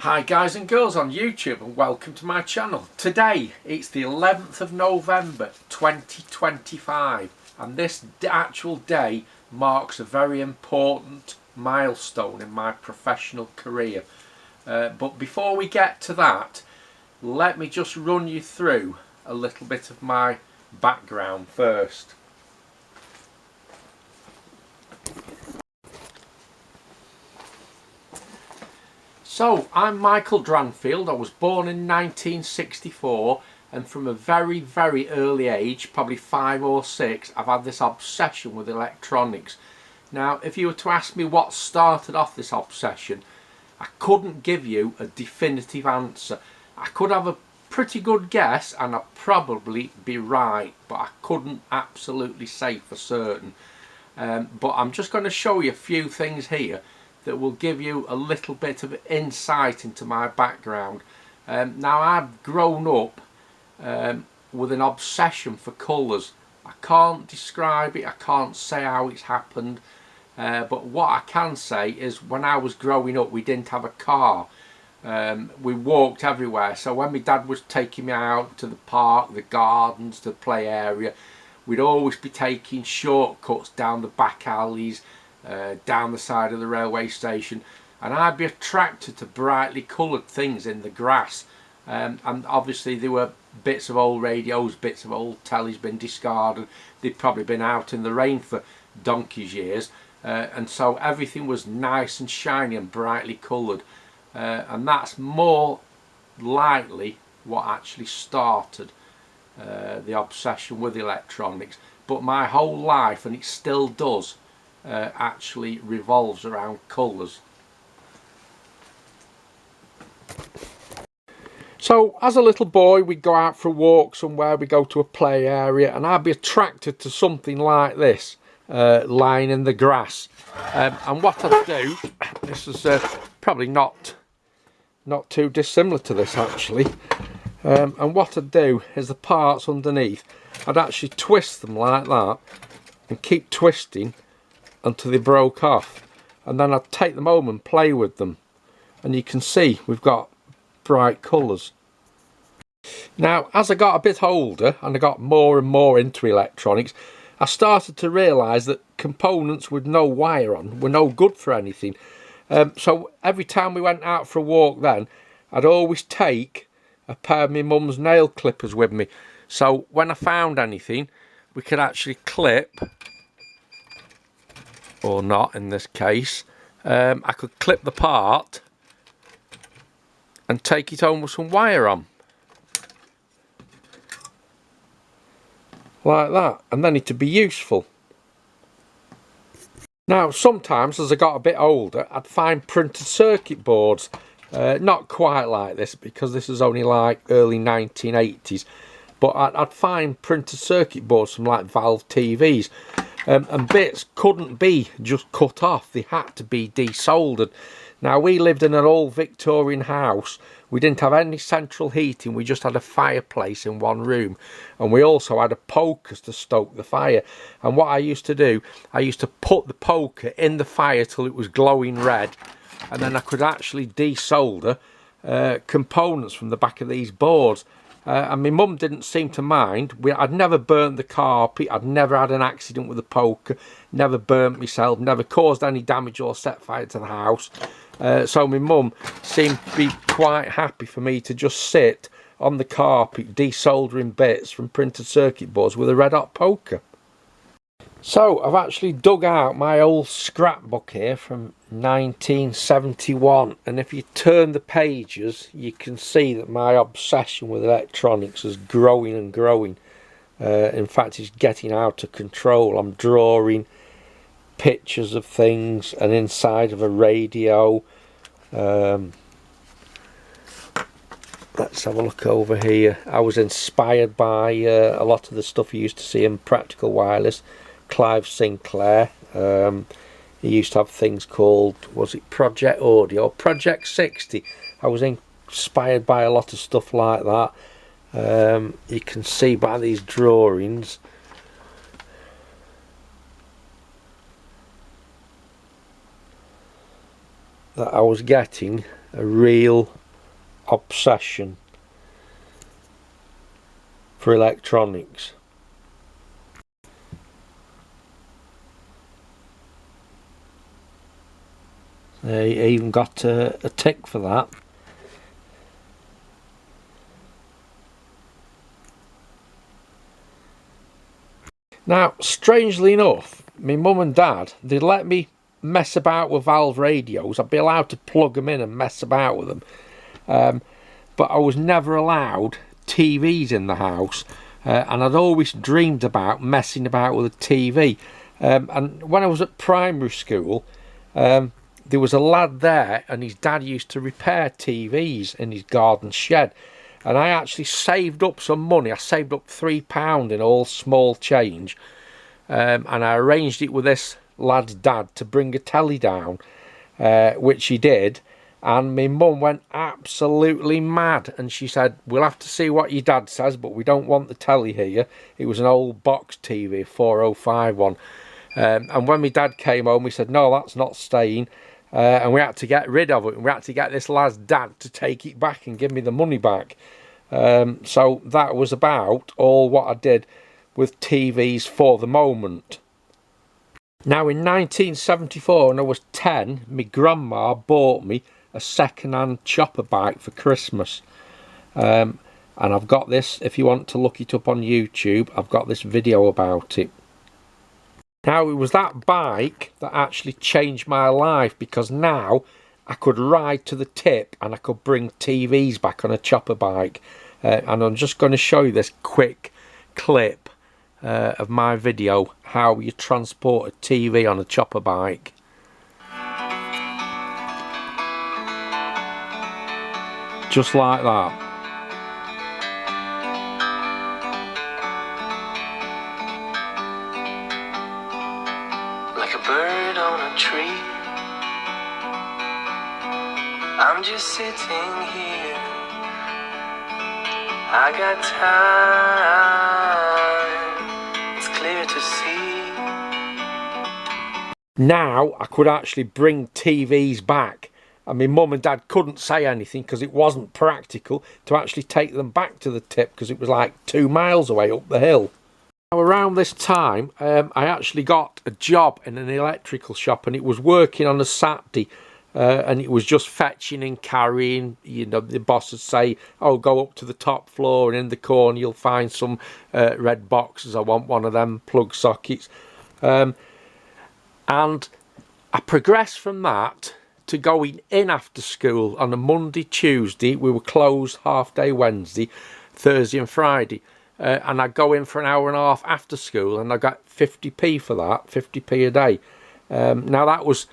Hi guys and girls on YouTube and welcome to my channel. Today it's the 11th of November 2025 and this actual day marks a very important milestone in my professional career. But before we get to that, let me just run you through a little bit of my background first. So, I'm Michael Dranfield. I was born in 1964 and from a very, very early age, probably 5 or 6, I've had this obsession with electronics. Now, if you were to ask me what started off this obsession, I couldn't give you a definitive answer. I could have a pretty good guess and I'd probably be right, but I couldn't absolutely say for certain. But I'm just going to show you a few things here that will give you a little bit of insight into my background. Now, I've grown up with an obsession for colours. I can't describe it, I can't say how it's happened, but what I can say is when I was growing up we didn't have a car. We walked everywhere, so when my dad was taking me out to the park, the gardens, the play area, we'd always be taking shortcuts down the back alleys, down the side of the railway station, and I'd be attracted to brightly coloured things in the grass, and obviously there were bits of old radios, bits of old tellies been discarded, they'd probably been out in the rain for donkey's years, and so everything was nice and shiny and brightly coloured, and that's more likely what actually started the obsession with electronics. But my whole life, and it still does, actually revolves around colours. So as a little boy we'd go out for a walk somewhere, we'd go to a play area and I'd be attracted to something like this lying in the grass, and what I'd do, this is probably not too dissimilar to this actually, and what I'd do is the parts underneath, I'd actually twist them like that and keep twisting until they broke off, and then I'd take them home and play with them, and you can see we've got bright colours. Now, as I got a bit older and I got more and more into electronics, I started to realise that components with no wire on were no good for anything. So every time we went out for a walk then, I'd always take a pair of my mum's nail clippers with me, so when I found anything we could actually clip, or not in this case, I could clip the part and take it home with some wire on, like that, and then it'd be useful. Now sometimes as I got a bit older I'd find printed circuit boards, not quite like this because this is only like early 1980s, but I'd find printed circuit boards from like Valve TVs, and bits couldn't be just cut off, they had to be desoldered. Now we lived in an old Victorian house, we didn't have any central heating, we just had a fireplace in one room, and we also had a poker to stoke the fire, and what I used to do, I used to put the poker in the fire till it was glowing red, and then I could actually desolder components from the back of these boards. And my mum didn't seem to mind. I'd never burnt the carpet, I'd never had an accident with a poker, never burnt myself, never caused any damage or set fire to the house. So my mum seemed to be quite happy for me to just sit on the carpet desoldering bits from printed circuit boards with a red hot poker. So I've actually dug out my old scrapbook here from 1971, and if you turn the pages you can see that my obsession with electronics is growing and growing. In fact, it's getting out of control. I'm drawing pictures of things and inside of a radio. Let's have a look over here. I was inspired by a lot of the stuff you used to see in Practical Wireless. Clive Sinclair, he used to have things called, was it Project Audio or Project 60? I was inspired by a lot of stuff like that. You can see by these drawings that I was getting a real obsession for electronics. I even got a tick for that. Now, strangely enough, my mum and dad, they let me mess about with valve radios. I'd be allowed to plug them in and mess about with them. But I was never allowed TVs in the house. And I'd always dreamed about messing about with a TV. And when I was at primary school, there was a lad there and his dad used to repair TVs in his garden shed. And I actually saved up some money. I saved up £3 in all small change. And I arranged it with this lad's dad to bring a telly down, which he did. And my mum went absolutely mad. And she said, we'll have to see what your dad says, but we don't want the telly here. It was an old box TV, 405 one. And when my dad came home, he said, no, that's not staying. And we had to get rid of it. And we had to get this lad's dad to take it back and give me the money back. So that was about all what I did with TVs for the moment. Now in 1974, when I was 10, my grandma bought me a second-hand chopper bike for Christmas. And I've got this, if you want to look it up on YouTube, I've got this video about it. Now, it was that bike that actually changed my life, because now I could ride to the tip and I could bring TVs back on a chopper bike. And I'm just going to show you this quick clip of my video, how you transport a TV on a chopper bike. Just like that. Like a bird on a tree, I'm just sitting here. I got time, it's clear to see. Now I could actually bring TVs back, and my mum and dad couldn't say anything because it wasn't practical to actually take them back to the tip, because it was like 2 miles away up the hill. Now, around this time, I actually got a job in an electrical shop, and it was working on a Saturday, and it was just fetching and carrying. You know, the boss would say, oh, go up to the top floor, and in the corner you'll find some red boxes. I want one of them plug sockets. And I progressed from that to going in after school on a Monday, Tuesday. We were closed half day Wednesday, Thursday and Friday. And I go in for an hour and a half after school, and I got 50p for that, 50p a day. Now that was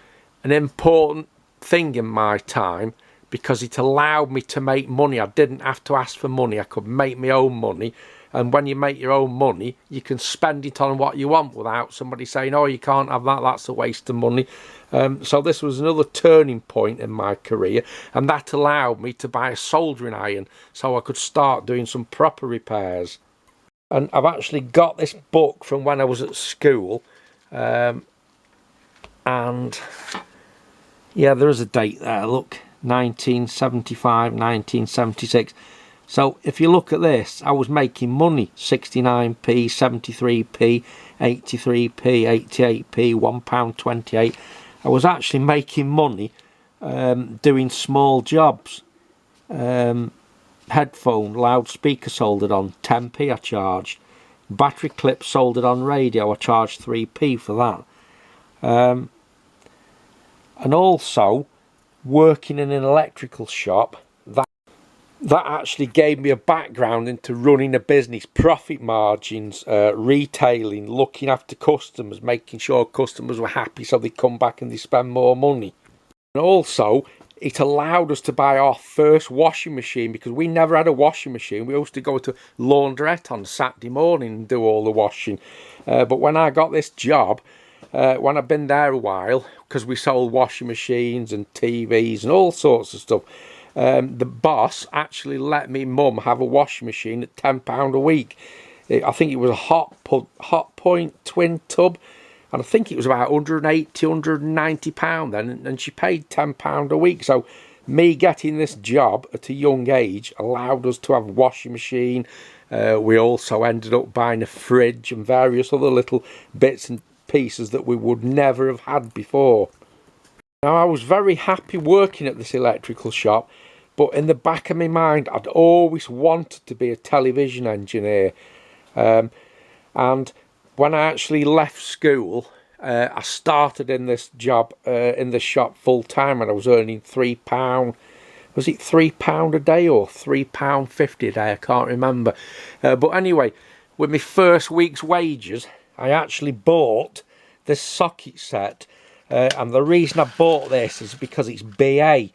an important thing in my time, because it allowed me to make money. I didn't have to ask for money. I could make my own money. And when you make your own money, you can spend it on what you want without somebody saying, oh, you can't have that, that's a waste of money. So this was another turning point in my career, and that allowed me to buy a soldering iron so I could start doing some proper repairs. And I've actually got this book from when I was at school, and yeah, there is a date there, look, 1975, 1976. So if you look at this, I was making money, 69p, 73p, 83p, 88p, £1.28. I was actually making money doing small jobs. Headphone, loudspeaker soldered on, 10p I charged. Battery clip soldered on radio, I charged 3p for that. And also working in an electrical shop, that actually gave me a background into running a business, profit margins, retailing, looking after customers, making sure customers were happy so they come back and they spend more money. And also, it allowed us to buy our first washing machine, because we never had a washing machine. We used to go to laundrette on Saturday morning and do all the washing. But when I got this job, when I've been there a while, because we sold washing machines and TVs and all sorts of stuff, the boss actually let me mum have a washing machine at £10 a week. I think it was a hot point twin tub, and I think it was about £180, £190 then, and she paid £10 a week. So me getting this job at a young age allowed us to have a washing machine. We also ended up buying a fridge and various other little bits and pieces that we would never have had before. Now, I was very happy working at this electrical shop, but in the back of my mind I'd always wanted to be a television engineer. And when I actually left school, I started in this job in the shop full time, and I was earning £3. Was it £3 a day or £3.50 a day? I can't remember. But anyway, with my first week's wages, I actually bought this socket set. And the reason I bought this is because it's BA,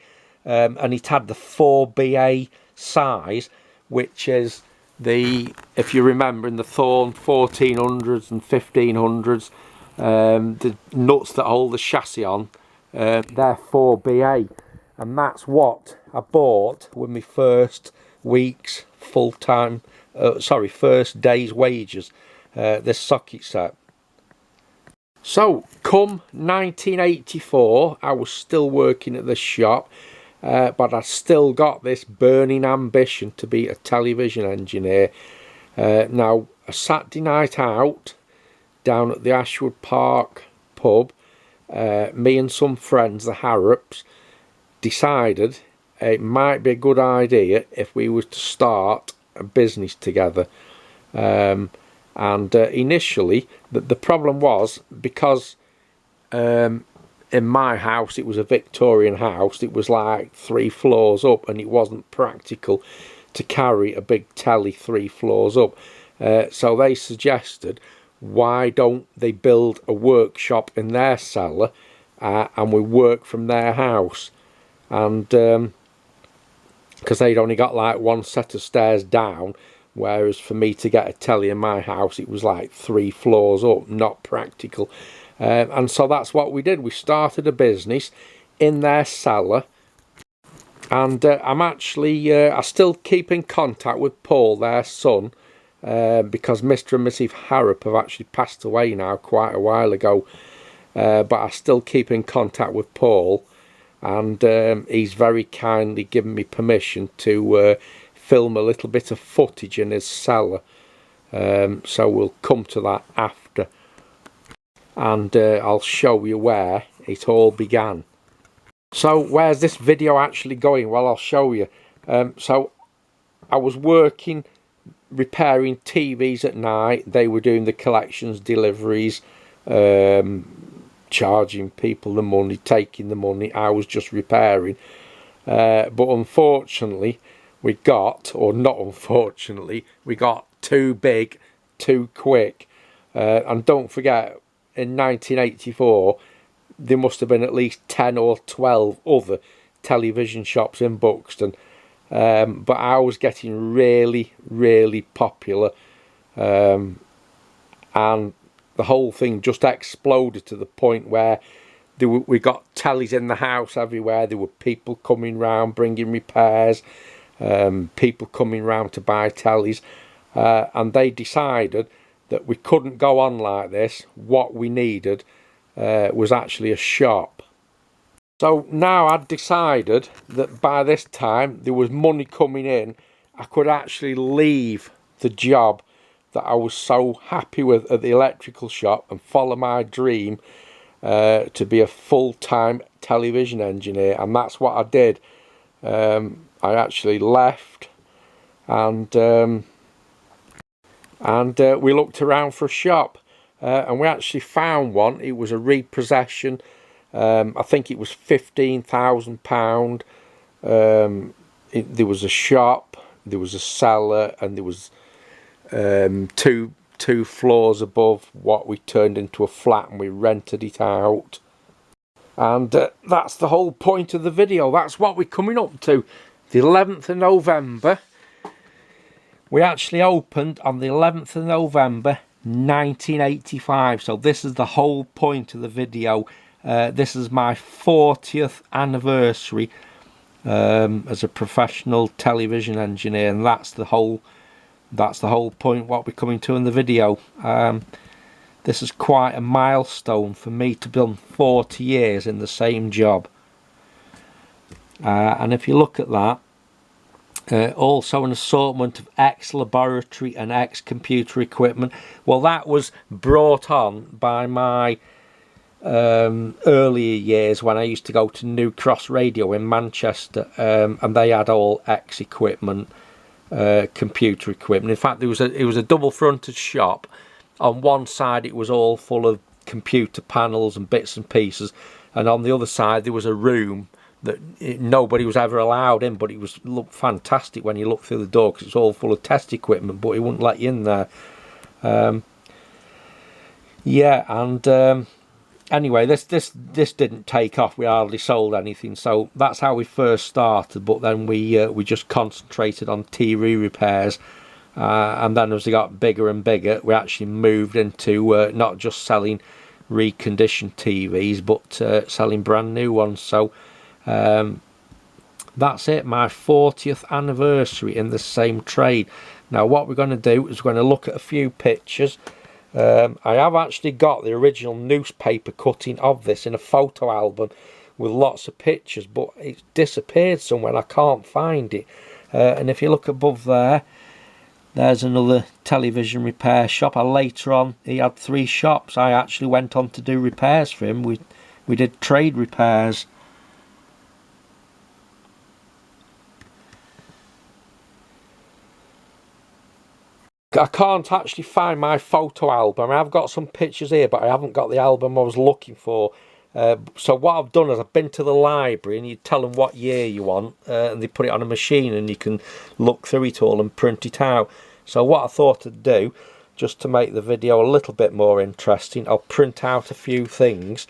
and it had the 4BA size, which is the, if you remember, in the Thorn 1400s and 1500s, the nuts that hold the chassis on, they're 4BA, and that's what I bought with my first week's full-time, first day's wages, this socket set. So, come 1984, I was still working at this shop, but I still got this burning ambition to be a television engineer. Now, a Saturday night out down at the Ashwood Park pub, me and some friends, the Harrops, decided it might be a good idea if we were to start a business together. And initially, the problem was, because in my house, it was a Victorian house, it was like 3 floors up, and it wasn't practical to carry a big telly 3 floors up. So they suggested, why don't they build a workshop in their cellar, and we work from their house? And because they'd only got like 1 set of stairs down, whereas for me to get a telly in my house, it was like 3 floors up, not practical. And so that's what we did. We started a business in their cellar, and I still keep in contact with Paul, their son, because Mr. and Mrs. Harrop have actually passed away now quite a while ago, but I still keep in contact with Paul, and he's very kindly given me permission to film a little bit of footage in his cellar, so we'll come to that after, and I'll show you where it all began. So where's this video actually going? Well, I'll show you. So I was working repairing TVs at night. They were doing the collections, deliveries, charging people the money, taking the money. I was just repairing, but unfortunately we got, or not unfortunately, we got too big too quick. And don't forget, in 1984 there must have been at least 10 or 12 other television shops in Buxton, but I was getting really popular, and the whole thing just exploded to the point where we got tellies in the house everywhere. There were people coming round bringing repairs, people coming round to buy tellies, and they decided that we couldn't go on like this. What we needed was actually a shop. So now I'd decided that by this time there was money coming in. I could actually leave the job that I was so happy with at the electrical shop and follow my dream to be a full-time television engineer, and that's what I did. I actually left, and we looked around for a shop, and we actually found one. It was a repossession. I think it was £15,000. There was a shop, there was a cellar, and there was two floors above what we turned into a flat, and we rented it out. And that's the whole point of the video. That's what we're coming up to. The 11th of November. We actually opened on the 11th of November 1985. So this is the whole point of the video. This is my 40th anniversary as a professional television engineer, and that's the whole point what we're coming to in the video. This is quite a milestone for me to be done 40 years in the same job. And if you look at that, also an assortment of ex-laboratory and ex-computer equipment. Well, that was brought on by my earlier years when I used to go to New Cross Radio in Manchester, and they had all ex-equipment, computer equipment. In fact, it was a double-fronted shop. On one side it was all full of computer panels and bits and pieces, and on the other side there was a room that nobody was ever allowed in, but it looked fantastic when you looked through the door because it's all full of test equipment, but it wouldn't let you in there. Yeah, and anyway, this didn't take off. We hardly sold anything, so that's how we first started. But then we just concentrated on TV repairs, and then as we got bigger and bigger, we actually moved into not just selling reconditioned TVs, but selling brand new ones. So that's it, my 40th anniversary in the same trade. Now what we're going to do is we're going to look at a few pictures. I have actually got the original newspaper cutting of this in a photo album with lots of pictures, but it's disappeared somewhere and I can't find it. And if you look above there, there's another television repair shop. Later on, he had 3 shops. I actually went on to do repairs for him. We did trade repairs. I can't actually find my photo album. I've got some pictures here, but I haven't got the album I was looking for. So what I've done is I've been to the library and you tell them what year you want, and they put it on a machine and you can look through it all and print it out. So what I thought I'd do, just to make the video a little bit more interesting, I'll print out a few things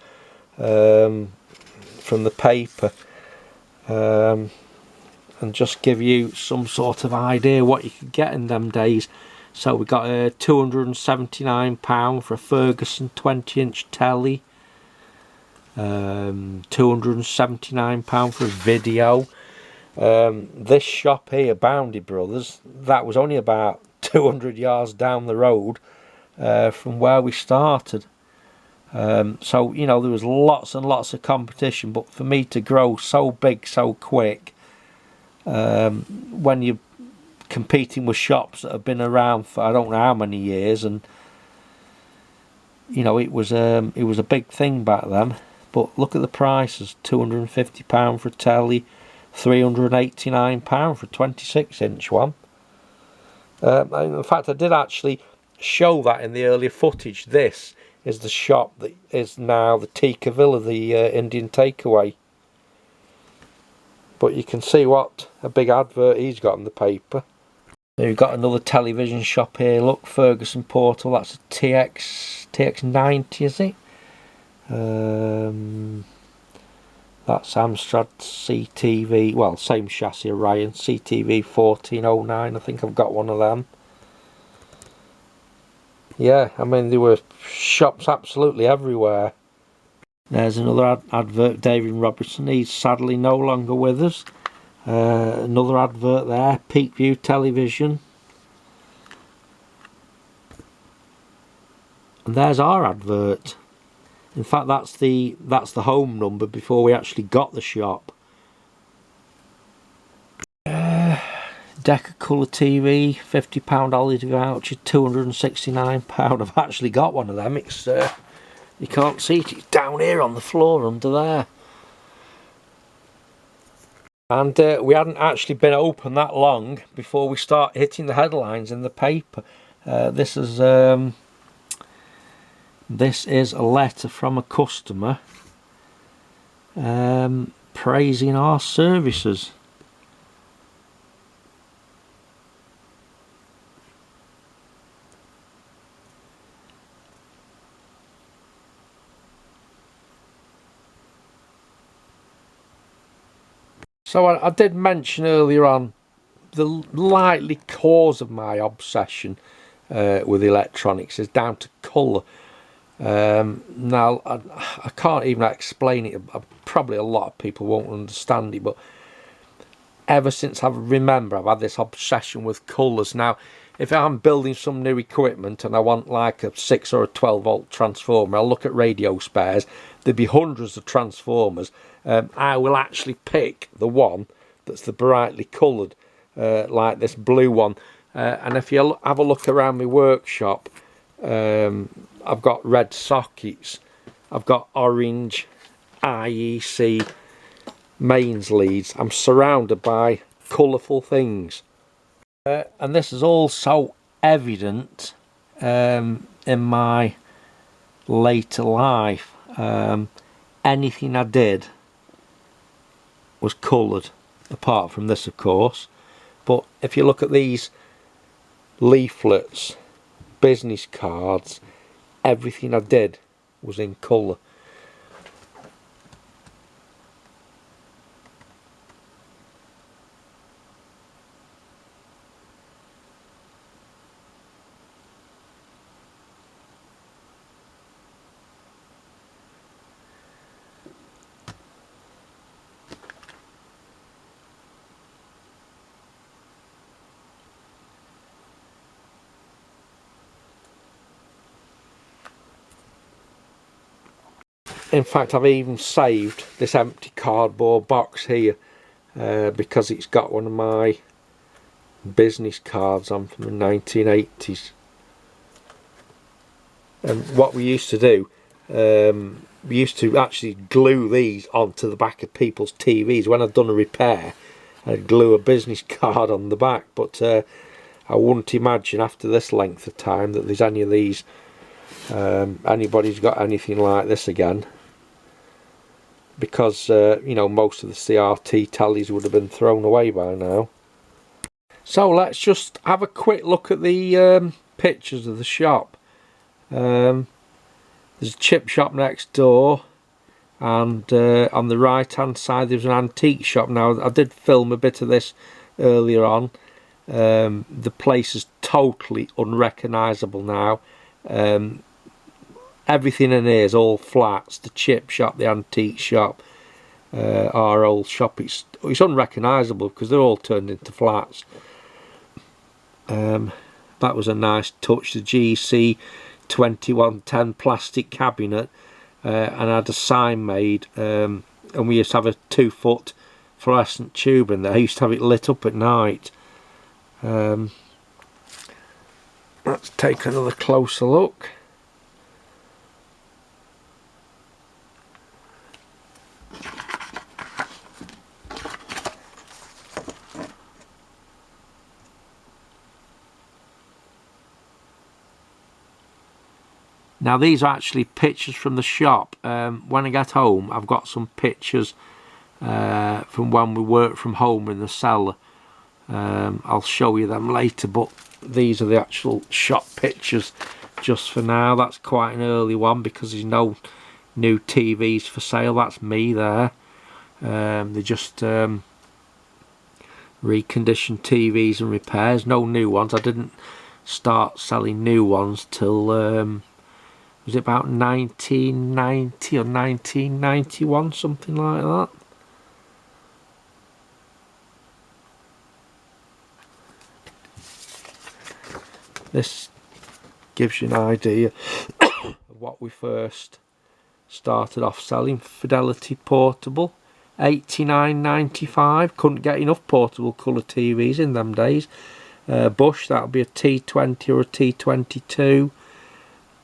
from the paper, and just give you some sort of idea what you could get in them days. So we got £279 for a Ferguson 20-inch telly, £279 for a video. This shop here, Boundy Brothers, that was only about 200 yards down the road from where we started. So, you know, there was lots and lots of competition, but for me to grow so big so quick, when you're competing with shops that have been around for I don't know how many years, and you know, it was a big thing back then. But look at the prices: £250 for a telly, £389 for a 26-inch one. In fact, I did actually show that in the earlier footage. This is the shop that is now the Tikka Villa, the Indian takeaway. But you can see what a big advert he's got in the paper. So you've got another television shop here. Look, Ferguson Portal. That's a TX90, is it? That's Amstrad CTV. Well, same chassis, Orion CTV 1409. I think I've got one of them. Yeah, I mean, there were shops absolutely everywhere. There's another advert, David Robertson. He's sadly no longer with us. Another advert there, Peakview Television. And there's our advert. In fact, that's the home number before we actually got the shop. Decacolour TV, £50 holiday voucher, £269. I've actually got one of them. It's you can't see it, it's down here on the floor under there. And we hadn't actually been open that long before we start hitting the headlines in the paper. This is a letter from a customer praising our services. So I did mention earlier on the likely cause of my obsession with electronics is down to colour. Now I can't even explain it. Probably a lot of people won't understand it, but ever since I remember, I've had this obsession with colours. Now, if I'm building some new equipment and I want like a 6 or a 12 volt transformer, I'll look at radio spares. There'd be hundreds of transformers, I will actually pick the one that's the brightly coloured, like this blue one. And if you have a look around my workshop, I've got red sockets, I've got orange IEC mains leads. I'm surrounded by colourful things, and this is also evident in my later life. Anything I did was coloured, apart from this of course. But if you look at these leaflets, business cards, everything I did was in colour. In fact, I've even saved this empty cardboard box here because it's got one of my business cards on from the 1980s. And what we used to do, we used to actually glue these onto the back of people's TVs. When I'd done a repair, I'd glue a business card on the back, but I wouldn't imagine after this length of time that there's any of these, anybody's got anything like this again. Because you know, most of the CRT tellies would have been thrown away by now. So let's just have a quick look at the pictures of the shop. There's a chip shop next door, and on the right hand side there's an antique shop. Now I did film a bit of this earlier on. The place is totally unrecognisable now. Everything in here is all flats. The chip shop, the antique shop, our old shop, it's unrecognisable because they're all turned into flats. That was a nice touch. The GC 2110 plastic cabinet, and I had a sign made, and we used to have a 2-foot fluorescent tube in there. I used to have it lit up at night. Let's take another closer look. Now these are actually pictures from the shop. When I get home, I've got some pictures from when we worked from home in the cellar. I'll show you them later, but these are the actual shop pictures just for now. That's quite an early one because there's no new TVs for sale. That's me there. They just reconditioned TVs and repairs. No new ones. I didn't start selling new ones till was it about 1990 or 1991, something like that. This gives you an idea of what we first started off selling. Fidelity Portable, $89.95. Couldn't get enough portable colour TVs in them days. Bush, that'll be a T20 or a T22.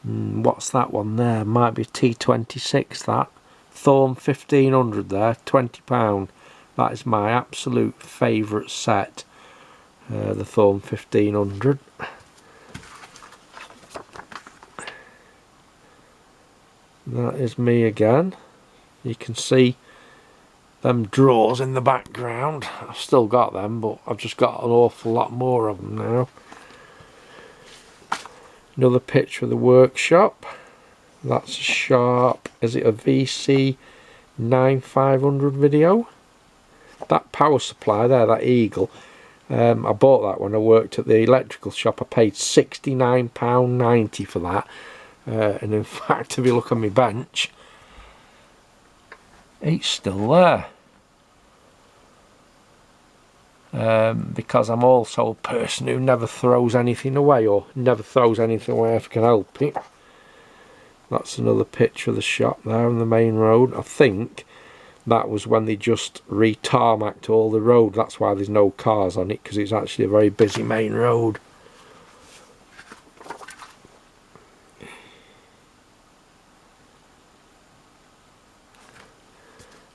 What's that one there? Might be a T26, that. Thorn 1500 there, £20. That is my absolute favourite set, the Thorn 1500. That is me again. You can see them drawers in the background. I've still got them, but I've just got an awful lot more of them now. Another picture of the workshop. That's a Sharp, is it a VC 9500 video? That power supply there, that Eagle, I bought that when I worked at the electrical shop. I paid £69.90 for that. And in fact, if you look on my bench, it's still there. Because I'm also a person who never throws anything away, or never throws anything away if I can help it. That's another picture of the shop there on the main road. I think that was when they just re-tarmacked all the road. That's why there's no cars on it, because it's actually a very busy main road.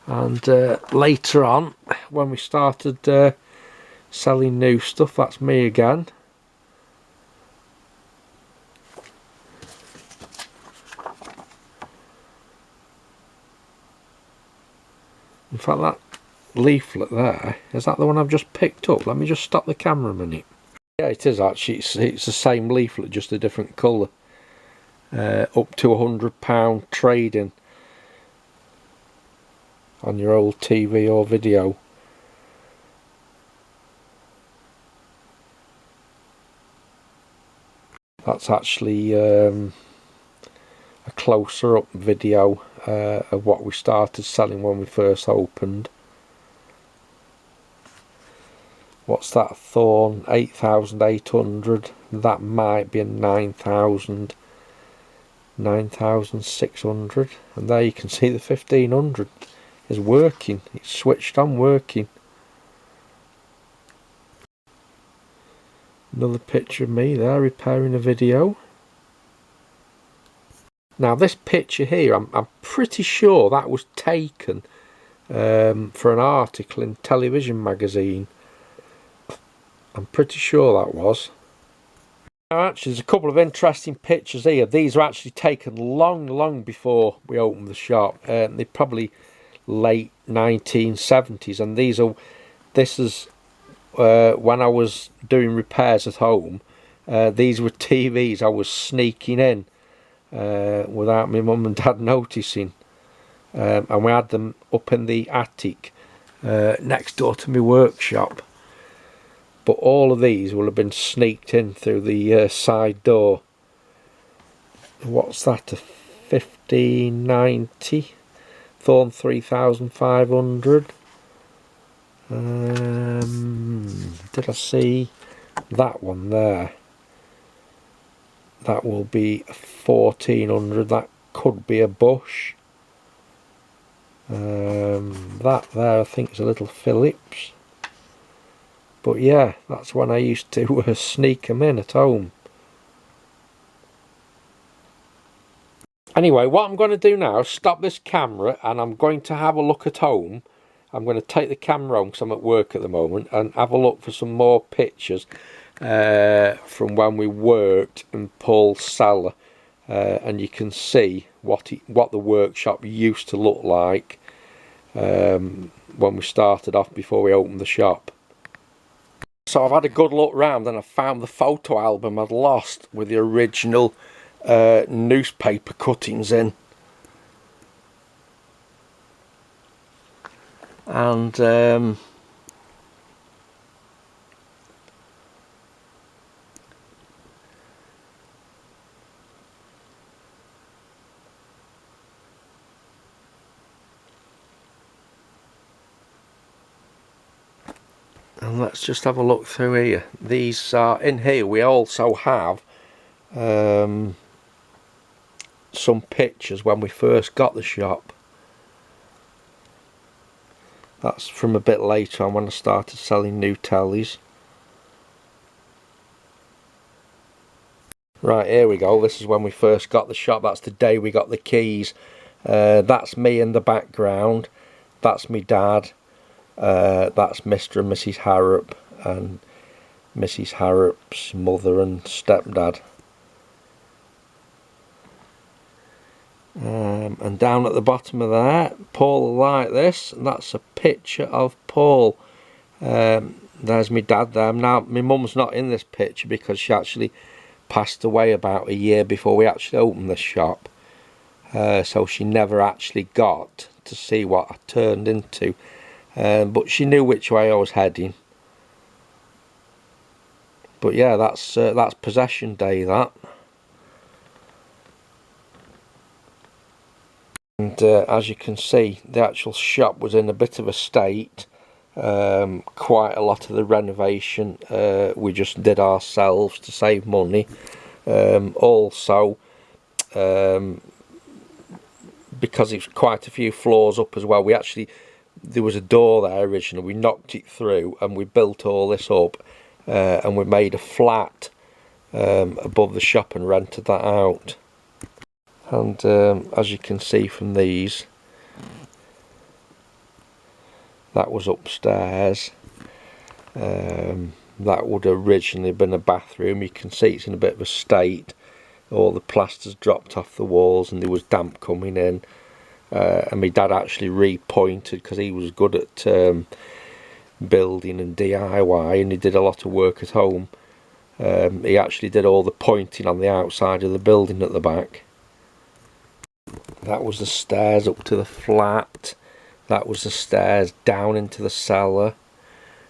And later on, when we started selling new stuff, that's me again. In fact, that leaflet there, is that the one I've just picked up? Let me just stop the camera a minute. Yeah, it is actually. It's the same leaflet, just a different colour. Up to £100 trading on your old TV or video. That's actually a closer up video of what we started selling when we first opened. What's that thorn? 8,800. That might be a 9,000. 9,600. And there you can see the 1,500 is working. It's switched on, working. Another picture of me there repairing a video. Now this picture here, I'm pretty sure that was taken for an article in Television magazine. I'm pretty sure that was. Now actually, there's a couple of interesting pictures here. These are actually taken long before we opened the shop. They're probably late 1970s, and this is when I was doing repairs at home. These were TVs I was sneaking in without my mum and dad noticing, and we had them up in the attic next door to my workshop. But all of these will have been sneaked in through the side door. What's that, a 1590? Thorn 3,500. Did I see that one there? That will be 1,400. That could be a bush. That there I think is a little Phillips. But yeah, that's when I used to sneak them in at home. Anyway, what I'm going to do now is stop this camera and I'm going to have a look at home. I'm going to take the camera home because I'm at work at the moment and have a look for some more pictures from when we worked in Paul's cellar. And you can see what the workshop used to look like when we started off before we opened the shop. So I've had a good look round and I found the photo album I'd lost with the original newspaper cuttings in. And let's just have a look through here. These are in here. We also have some pictures when we first got the shop. That's from a bit later on when I started selling new tellies. Right, here we go. This is when we first got the shop. That's the day we got the keys. That's me in the background. That's me dad. That's Mr. and Mrs. Harrop and Mrs. Harrop's mother and stepdad. And down at the bottom of there, Paul will like this, and that's a picture of Paul. There's my dad there. Now my mum's not in this picture because she actually passed away about a year before we actually opened the shop, so she never actually got to see what I turned into, but she knew which way I was heading. But yeah, that's possession day, that. And as you can see, the actual shop was in a bit of a state. Quite a lot of the renovation we just did ourselves to save money. Also, because it's quite a few floors up as well, there was a door there originally, we knocked it through and we built all this up, and we made a flat above the shop and rented that out. And as you can see from these, that was upstairs. That would originally have been a bathroom. You can see it's in a bit of a state. All the plaster's dropped off the walls and there was damp coming in. And my dad actually repointed, because he was good at building and DIY, and he did a lot of work at home. He actually did all the pointing on the outside of the building at the back. That was the stairs up to the flat. That was the stairs down into the cellar.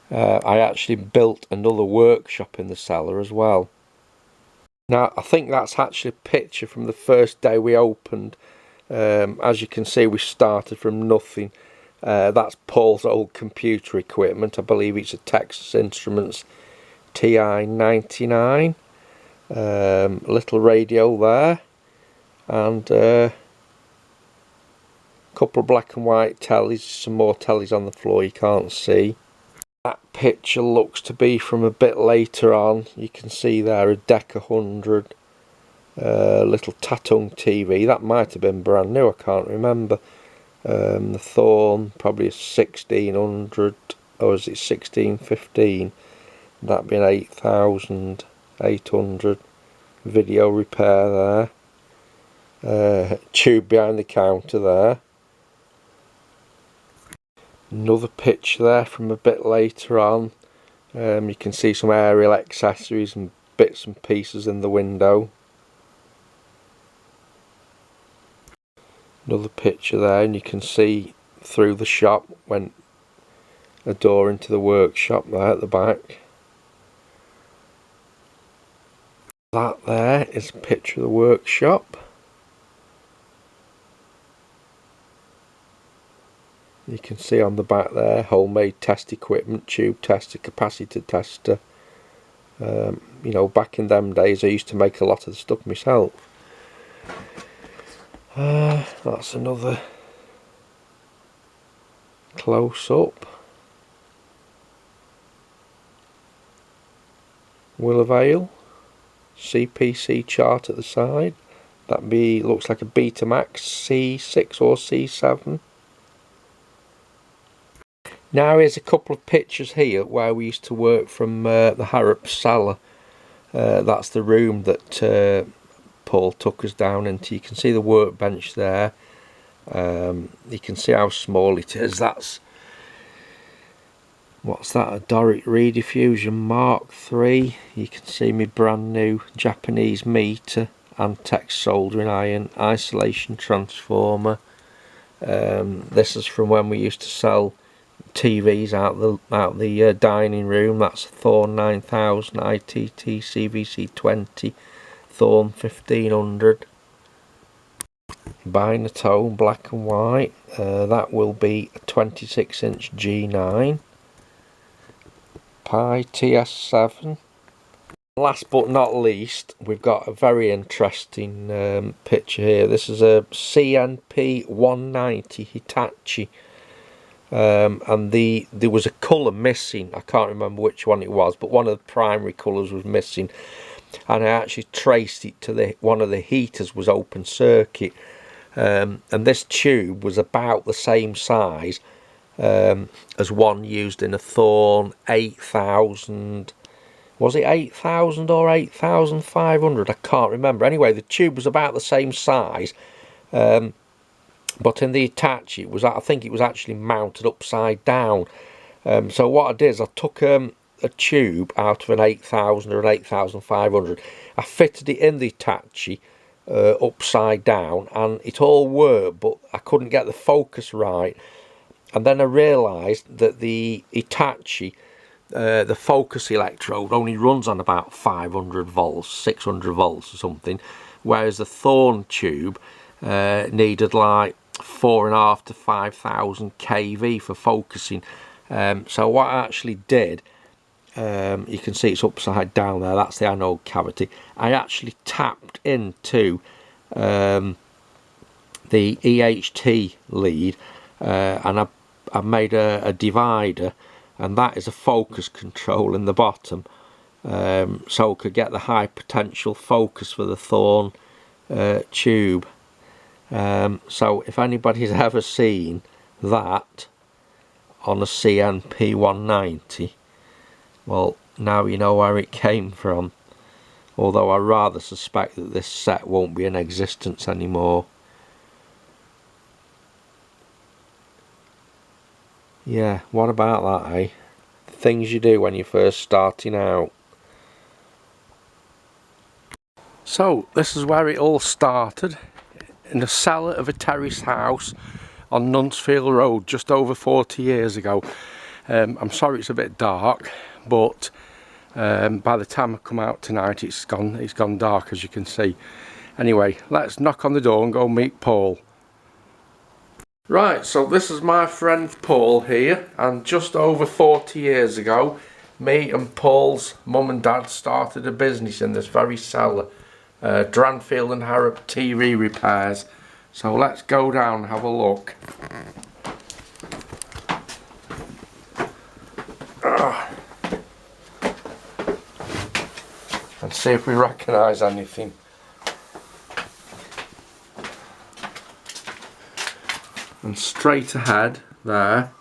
I actually built another workshop in the cellar as well. Now I think that's actually a picture from the first day we opened. As you can see, we started from nothing. That's Paul's old computer equipment. I believe it's a Texas Instruments TI-99. Little radio there, and a couple of black and white tellies, some more tellies on the floor you can't see. That picture looks to be from a bit later on. You can see there a Decca 100, little Tatung TV. That might have been brand new, I can't remember. The Thorn, probably a 1600, or is it 1615? That being 8800. Video repair there. Tube behind the counter there. Another picture there from a bit later on. You can see some aerial accessories and bits and pieces in the window. Another picture there, and you can see through the shop, went a door into the workshop there at the back. That there is a picture of the workshop. You can see on the back there, homemade test equipment, tube tester, capacitor tester. You know, back in them days I used to make a lot of the stuff myself. That's another close up. Willowvale, CPC chart at the side. That looks like a Betamax C6 or C7. Now here's a couple of pictures here where we used to work from the Harrop cellar. That's the room that Paul took us down into. You can see the workbench there. You can see how small it is. That's, what's that, a Doric rediffusion Mark III. You can see my brand new Japanese meter, Antex soldering iron, isolation transformer. This is from when we used to sell TVs out the dining room. That's Thorn 9000 ITT CVC 20, Thorn 1500. Binatone, black and white. That will be a 26-inch G9. Pi TS7. Last but not least, we've got a very interesting picture here. This is a CNP 190 Hitachi. And there was a colour missing. I can't remember which one it was, but one of the primary colours was missing, and I actually traced it to one of the heaters was open circuit, and this tube was about the same size as one used in a Thorn 8000. Was it 8000 or 8500? I can't remember. Anyway, the tube was about the same size. But in the Hitachi, I think it was actually mounted upside down. So what I did is I took a tube out of an 8000 or an 8500. I fitted it in the Hitachi upside down, and it all worked, but I couldn't get the focus right. And then I realised that the Hitachi, the focus electrode only runs on about 500 volts, 600 volts or something, whereas the Thorn tube needed like 4.5 to 5,000 kV for focusing. So what I actually did, you can see it's upside down there, that's the anode cavity. I actually tapped into the the EHT lead, and I made a divider, and that is a focus control in the bottom, so I could get the high potential focus for the Thorn tube. So if anybody's ever seen that on a CNP 190, well, now you know where it came from, although I rather suspect that this set won't be in existence anymore. Yeah, what about that, eh? The things you do when you're first starting out. So this is where it all started, in the cellar of a terrace house on Dranfield Road just over 40 years ago. I'm sorry it's a bit dark, but by the time I come out tonight it's gone dark, as you can see. Anyway, let's knock on the door and go meet Paul. Right, so this is my friend Paul here, and just over 40 years ago me and Paul's mum and dad started a business in this very cellar, Dranfield and Harrop TV repairs. So let's go down and have a look. And see if we recognise anything. And straight ahead there,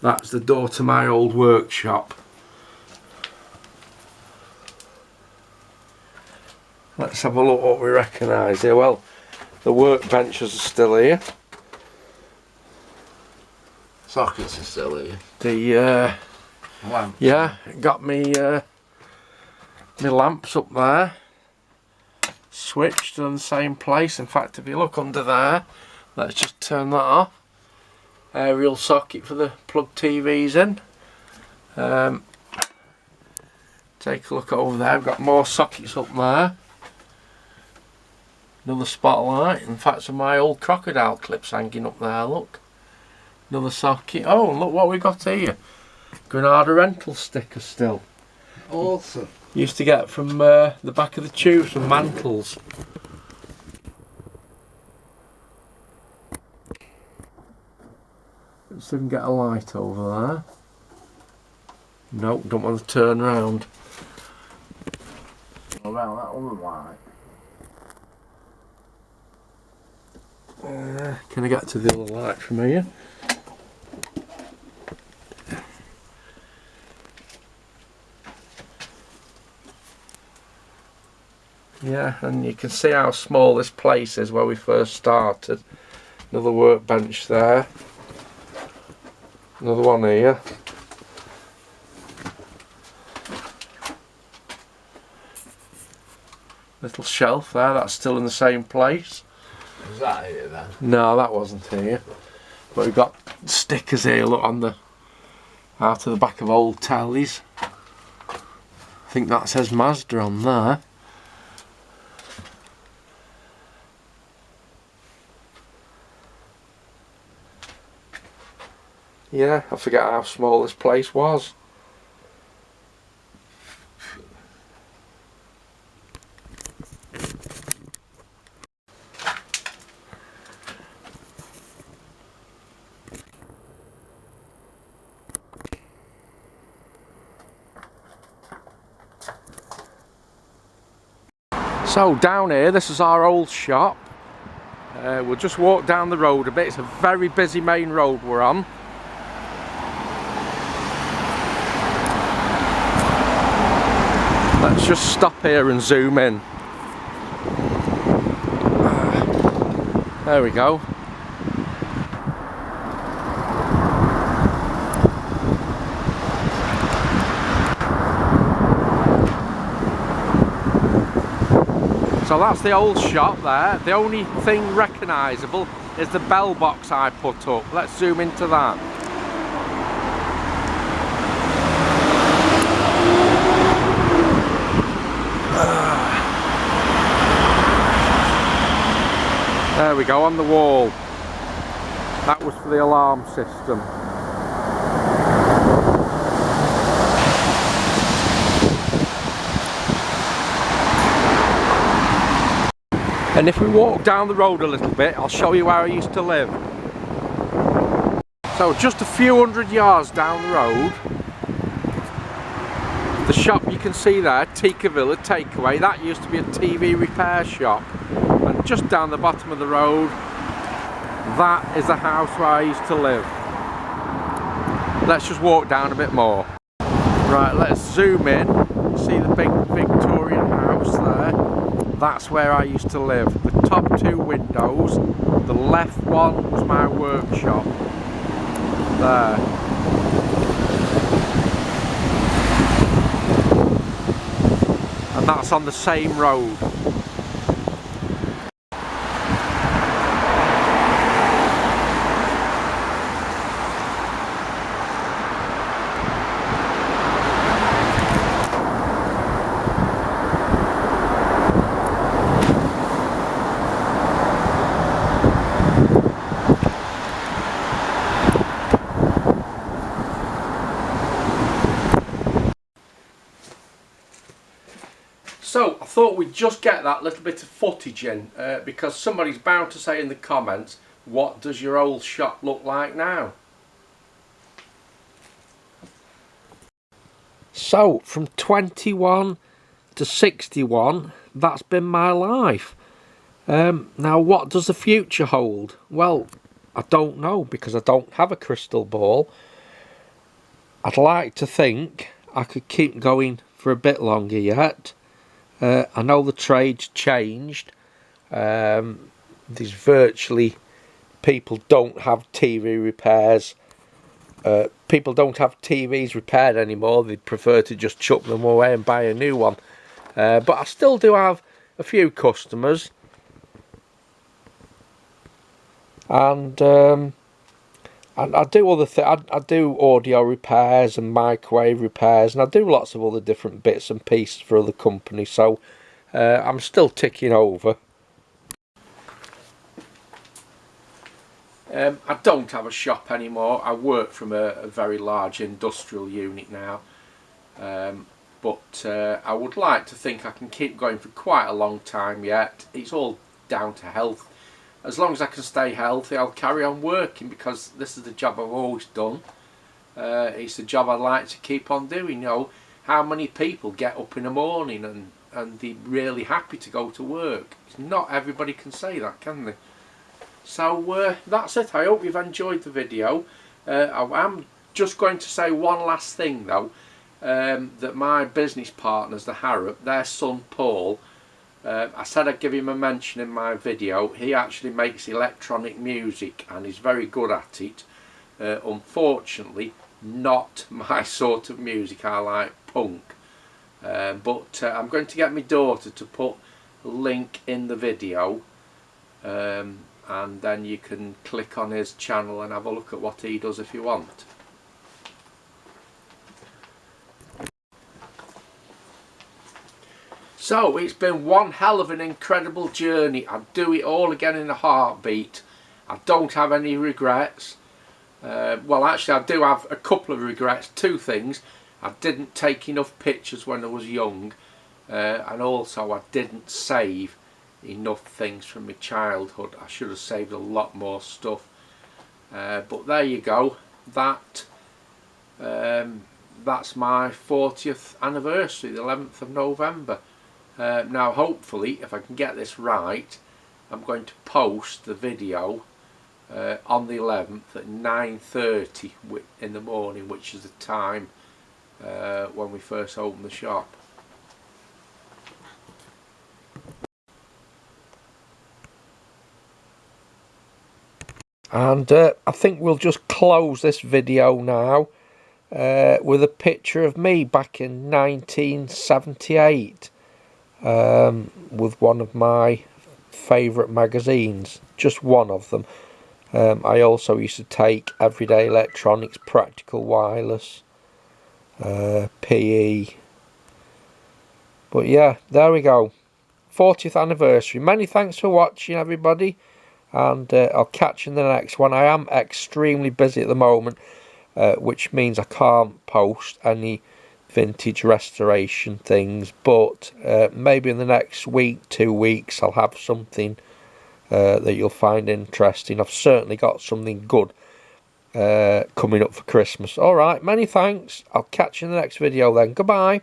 that's the door to my old workshop. Let's have a look what we recognise here. Well, the workbenches are still here. Sockets are still here. The Lamps. yeah, got me my lamps up there, switched in the same place. In fact, if you look under there, let's just turn that off. Aerial socket for the plug TVs in. Take a look over there, we've got more sockets up there. Another spotlight. In fact, some of my old crocodile clips hanging up there, look. Another socket. Oh, and look what we got here. Granada rental sticker still. Awesome. Used to get from the back of the tubes from mantles. Let's see if we can get a light over there. Nope, don't want to turn round. What about that other light? Can I get to the other light from here? Yeah, and you can see how small this place is where we first started. Another workbench there. Another one here. Little shelf there, that's still in the same place. Is that here then? No, that wasn't here. But we've got stickers here, look, on the out of the back of old tellies. I think that says Mazda on there. Yeah, I forget how small this place was. So down here, this is our old shop. We'll just walk down the road a bit. It's a very busy main road we're on. Let's just stop here and zoom in. There we go. So that's the old shop there. The only thing recognisable is the bell box I put up. Let's zoom into that. There we go, on the wall. That was for the alarm system. And if we walk down the road a little bit, I'll show you where I used to live. So just a few hundred yards down the road, the shop you can see there, Tika Villa Takeaway, that used to be a TV repair shop. And just down the bottom of the road, that is the house where I used to live. Let's just walk down a bit more. Right, let's zoom in, see the big Victorian house there. That's where I used to live. The top two windows, the left one was my workshop. There. And that's on the same road. So I thought we'd just get that little bit of footage in because somebody's bound to say in the comments, what does your old shop look like now? So from 21 to 61, that's been my life. Now what does the future hold? Well, I don't know because I don't have a crystal ball. I'd like to think I could keep going for a bit longer yet. I know the trade's changed. There's virtually, people don't have TV repairs. People don't have TVs repaired anymore. They prefer to just chuck them away and buy a new one. But I still do have a few customers. And I do other things. I do audio repairs and microwave repairs, and I do lots of other different bits and pieces for other companies. So I'm still ticking over. I don't have a shop anymore. I work from a very large industrial unit now. But I would like to think I can keep going for quite a long time yet. It's all down to health. As long as I can stay healthy, I'll carry on working because this is the job I've always done. It's the job I'd like to keep on doing. You know, how many people get up in the morning and they're really happy to go to work? Not everybody can say that, can they? So that's it. I hope you've enjoyed the video. I am just going to say one last thing though, that my business partners, the Harrop, their son Paul, I said I'd give him a mention in my video. He actually makes electronic music and he's very good at it. Unfortunately, not my sort of music. I like punk. But I'm going to get my daughter to put a link in the video, and then you can click on his channel and have a look at what he does if you want. So it's been one hell of an incredible journey. I'd do it all again in a heartbeat. I don't have any regrets. Well, actually I do have a couple of regrets. Two things. I didn't take enough pictures when I was young, and also I didn't save enough things from my childhood. I should have saved a lot more stuff. But there you go. That's my 40th anniversary, the 11th of November. Now hopefully, if I can get this right, I'm going to post the video on the 11th at 9:30 in the morning, which is the time when we first opened the shop. And I think we'll just close this video now with a picture of me back in 1978. With one of my favourite magazines, just one of them. I also used to take Everyday Electronics, Practical Wireless, PE. But yeah, there we go. 40th anniversary. Many thanks for watching, everybody, and I'll catch you in the next one. I am extremely busy at the moment, which means I can't post any vintage restoration things, but maybe in the next week, 2 weeks, I'll have something that you'll find interesting. I've certainly got something good coming up for Christmas. Alright, many thanks. I'll catch you in the next video then. Goodbye.